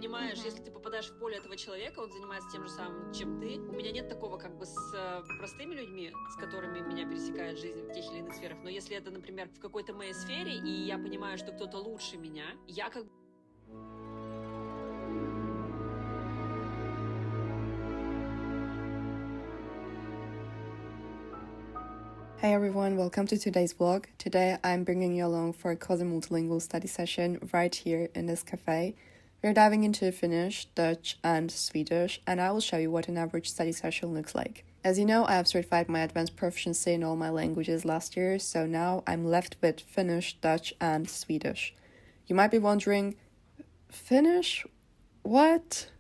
понимаешь, если ты попадаешь в поле этого человека, он занимается тем же самым, чем ты. У меня нет такого как бы с простыми людьми, с которыми меня пересекает жизнь в тех или иных сферах. Но если это, например, в какой-то моей сфере, и я понимаю, что кто-то лучше меня, я как бы... Hey everyone, welcome to today's vlog. Today I'm bringing you along for a cosy multilingual study session right here in this cafe. We're diving into Finnish, Dutch and Swedish, and I will show you what an average study session looks like. As you know, I have certified my advanced proficiency in all my languages last year, so now I'm left with Finnish, Dutch and Swedish. You might be wondering, Finnish? What?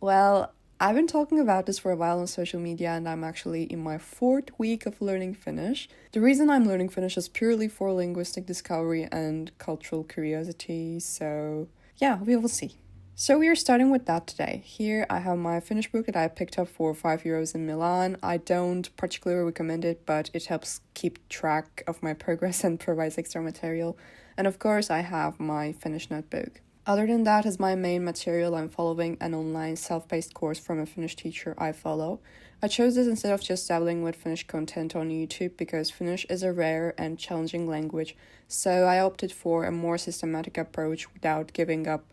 Well, I've been talking about this for a while on social media, and I'm actually in my 4th week of learning Finnish. The reason I'm learning Finnish is purely for linguistic discovery and cultural curiosity, so yeah, we will see. So we are starting with that today. Here I have my Finnish book that I picked up for €5 in Milan. I don't particularly recommend it, but it helps keep track of my progress and provides extra material. And of course I have my Finnish notebook. Other than that, as my main material, I'm following an online self-paced course from a Finnish teacher I follow. I chose this instead of just dabbling with Finnish content on YouTube because Finnish is a rare and challenging language, so I opted for a more systematic approach without giving up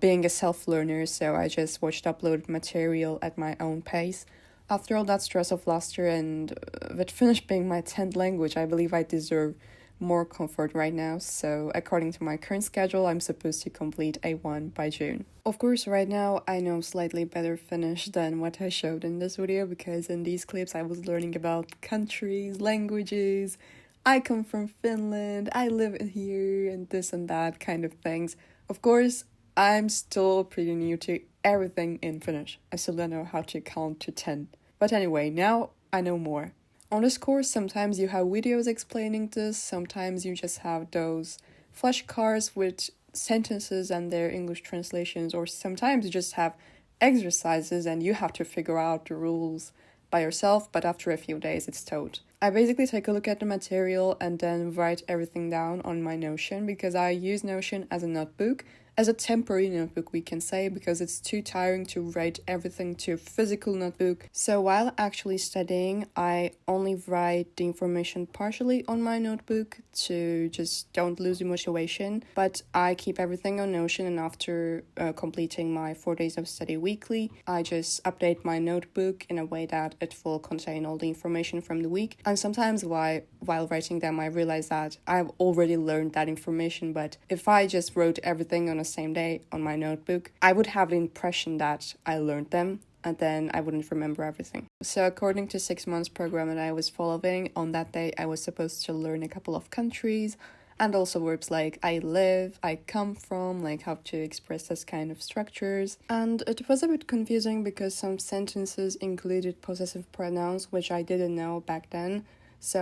being a self-learner, so I just watched uploaded material at my own pace. After all that stress of last year and with Finnish being my 10th language, I believe I deserve more comfort right now, so according to my current schedule, I'm supposed to complete A1 by June. Of course, right now I know slightly better Finnish than what I showed in this video, because in these clips I was learning about countries, languages, I come from Finland, I live here, and this and that kind of things. Of course, I'm still pretty new to everything in Finnish. I still don't know how to count to 10. But anyway, now I know more. On this course, sometimes you have videos explaining this, sometimes you just have those flashcards with sentences and their English translations, or sometimes you just have exercises and you have to figure out the rules by yourself, but after a few days it's taught. I basically take a look at the material and then write everything down on my Notion, because I use Notion as a notebook, as a temporary notebook we can say, because it's too tiring to write everything to a physical notebook. So while actually studying, I only write the information partially on my notebook to just don't lose the motivation, but I keep everything on Notion, and after completing my 4 days of study weekly, I just update my notebook in a way that it will contain all the information from the week. And sometimes while writing them, I realize that I've already learned that information, but if I just wrote everything on the same day on my notebook, I would have the impression that I learned them, and then I wouldn't remember everything. So according to 6 months program that I was following, on that day I was supposed to learn a couple of countries, and also verbs like I live, I come from, like how to express this kind of structures. And it was a bit confusing because some sentences included possessive pronouns, which I didn't know back then. So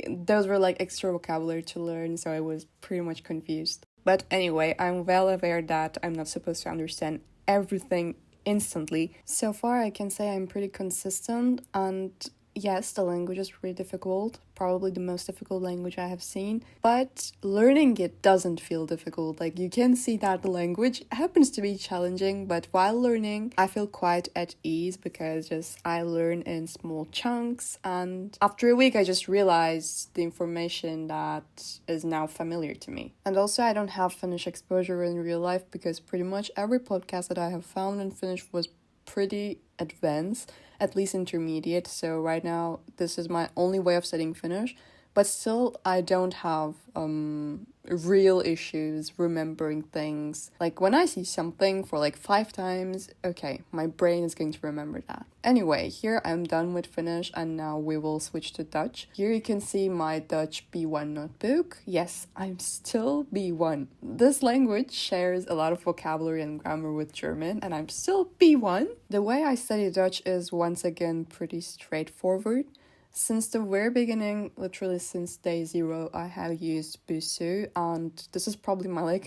those were like extra vocabulary to learn, so I was pretty much confused. But anyway, I'm well aware that I'm not supposed to understand everything instantly. So far, I can say I'm pretty consistent, and yes, the language is pretty difficult, probably the most difficult language I have seen, but learning it doesn't feel difficult. Like, you can see that the language happens to be challenging, but while learning, I feel quite at ease because I learn in small chunks, and after a week, I just realized the information that is now familiar to me. And also, I don't have Finnish exposure in real life because pretty much every podcast that I have found in Finnish was pretty advanced, at least intermediate, so right now this is my only way of studying Finnish, but still I don't have real issues remembering things. Like when I see something for like 5 times, okay, my brain is going to remember that. Anyway, here I'm done with Finnish, and now we will switch to Dutch. Here you can see my Dutch B1 notebook. Yes, I'm still B1. This language shares a lot of vocabulary and grammar with German, and I'm still B1. The way I study Dutch is once again pretty straightforward. Since the very beginning, literally since day 0, I have used Busuu, and this is probably my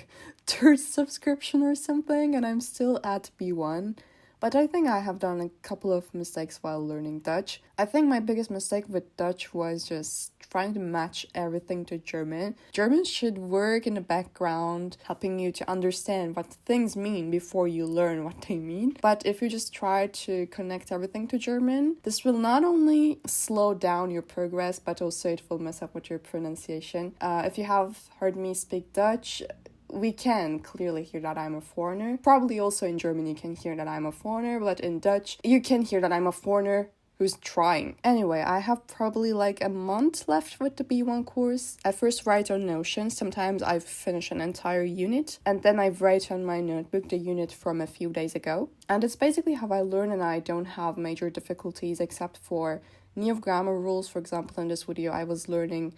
3rd subscription or something, and I'm still at B1. But I think I have done a couple of mistakes while learning Dutch. I think my biggest mistake with Dutch was just trying to match everything to German. German should work in the background, helping you to understand what things mean before you learn what they mean. But if you just try to connect everything to German, this will not only slow down your progress, but also it will mess up with your pronunciation. If you have heard me speak Dutch, we can clearly hear that I'm a foreigner. Probably also in German you can hear that I'm a foreigner, but in Dutch you can hear that I'm a foreigner who's trying. Anyway, I have probably like a month left with the B1 course. I first write on Notion. Sometimes I finish an entire unit, and then I write on my notebook the unit from a few days ago. And it's basically how I learn, and I don't have major difficulties except for new grammar rules. For example, in this video I was learning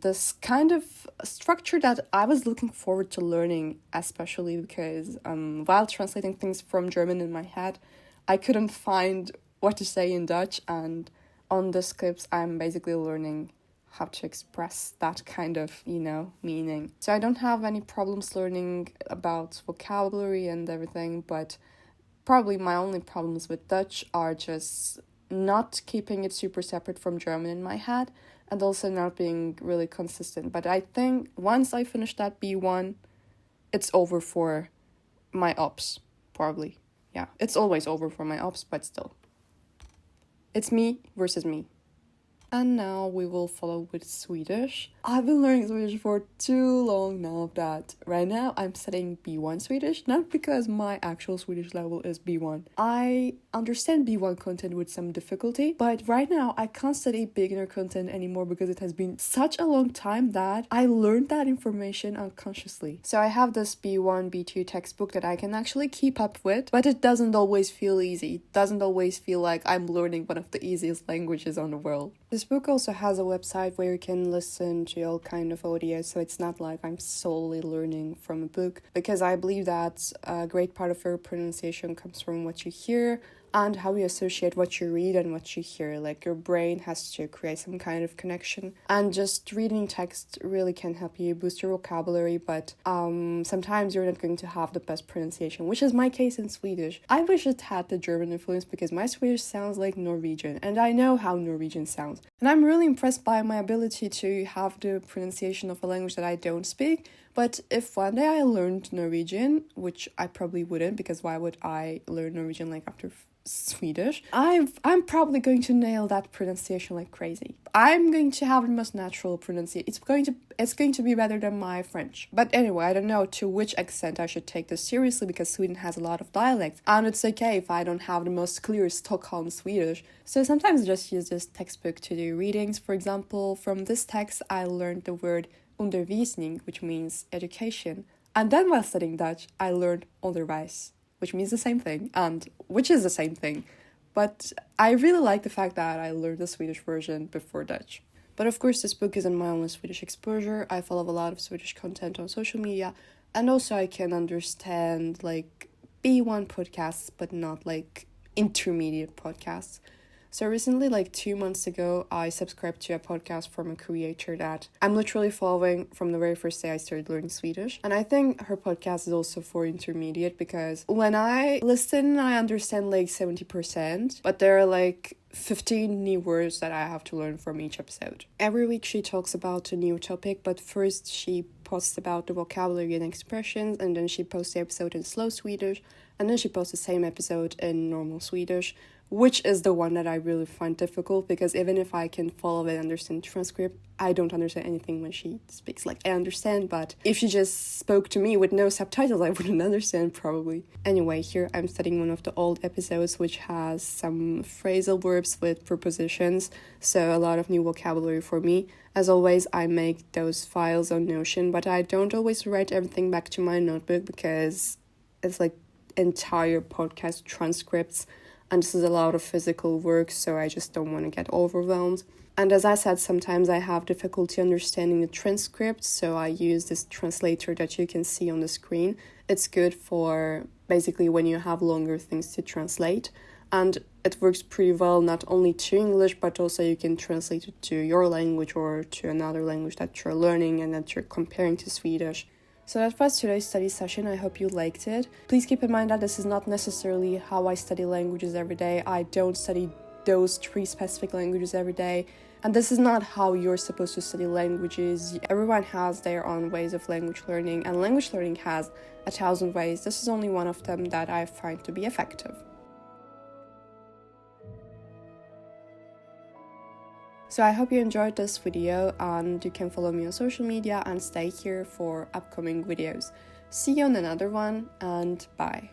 this kind of structure that I was looking forward to learning, especially because while translating things from German in my head, I couldn't find what to say in Dutch, and on this clips I'm basically learning how to express that kind of, meaning. So I don't have any problems learning about vocabulary and everything, but probably my only problems with Dutch are just not keeping it super separate from German in my head, and also not being really consistent. But I think once I finish that B1, it's over for my ops, probably. Yeah, it's always over for my ops, but still. It's me versus me. And now we will follow with Swedish. I've been learning Swedish for too long now that right now I'm studying B1 Swedish, not because my actual Swedish level is B1. I understand B1 content with some difficulty, but right now I can't study beginner content anymore because it has been such a long time that I learned that information unconsciously. So I have this B1, B2 textbook that I can actually keep up with, but it doesn't always feel easy. It doesn't always feel like I'm learning one of the easiest languages on the world. This book also has a website where you can listen to all kind of audio, so it's not like I'm solely learning from a book, because I believe that a great part of your pronunciation comes from what you hear and how you associate what you read and what you hear. Like, your brain has to create some kind of connection, and just reading text really can help you boost your vocabulary, but sometimes you're not going to have the best pronunciation, which is my case in Swedish. I wish it had the German influence because my Swedish sounds like Norwegian, and I know how Norwegian sounds. And I'm really impressed by my ability to have the pronunciation of a language that I don't speak. But if one day I learned Norwegian, which I probably wouldn't, because why would I learn Norwegian like after Swedish? I'm probably going to nail that pronunciation like crazy. I'm going to have the most natural pronunciation. It's going to be better than my French. But anyway, I don't know to which extent I should take this seriously, because Sweden has a lot of dialects, and it's okay if I don't have the most clear Stockholm Swedish. So sometimes I just use this textbook to do readings. For example, from this text I learned the word undervisning, which means education. And then while studying Dutch, I learned onderwijs, which means the same thing, and which is the same thing. But I really like the fact that I learned the Swedish version before Dutch. But of course, this book isn't my only Swedish exposure. I follow a lot of Swedish content on social media, and also I can understand like B1 podcasts, but not like intermediate podcasts. So recently, like 2 months ago, I subscribed to a podcast from a creator that I'm literally following from the very first day I started learning Swedish. And I think her podcast is also for intermediate, because when I listen, I understand like 70%, but there are like 15 new words that I have to learn from each episode. Every week she talks about a new topic, but first she posts about the vocabulary and expressions, and then she posts the episode in slow Swedish, and then she posts the same episode in normal Swedish, which is the one that I really find difficult, because even if I can follow and understand the transcript, I don't understand anything when she speaks. Like, I understand, but if she just spoke to me with no subtitles, I wouldn't understand probably. Anyway, here I'm studying one of the old episodes, which has some phrasal verbs with prepositions, so a lot of new vocabulary for me. As always, I make those files on Notion, but I don't always write everything back to my notebook, because it's like entire podcast transcripts, and this is a lot of physical work, so I just don't want to get overwhelmed. And as I said, sometimes I have difficulty understanding the transcript, so I use this translator that you can see on the screen. It's good for basically when you have longer things to translate, and it works pretty well not only to English, but also you can translate it to your language or to another language that you're learning and that you're comparing to Swedish. So that was today's study session. I hope you liked it. Please keep in mind that this is not necessarily how I study languages every day. I don't study those 3 specific languages every day. And this is not how you're supposed to study languages. Everyone has their own ways of language learning, and language learning has 1,000 ways. This is only one of them that I find to be effective. So I hope you enjoyed this video, and you can follow me on social media and stay here for upcoming videos. See you on another one, and bye.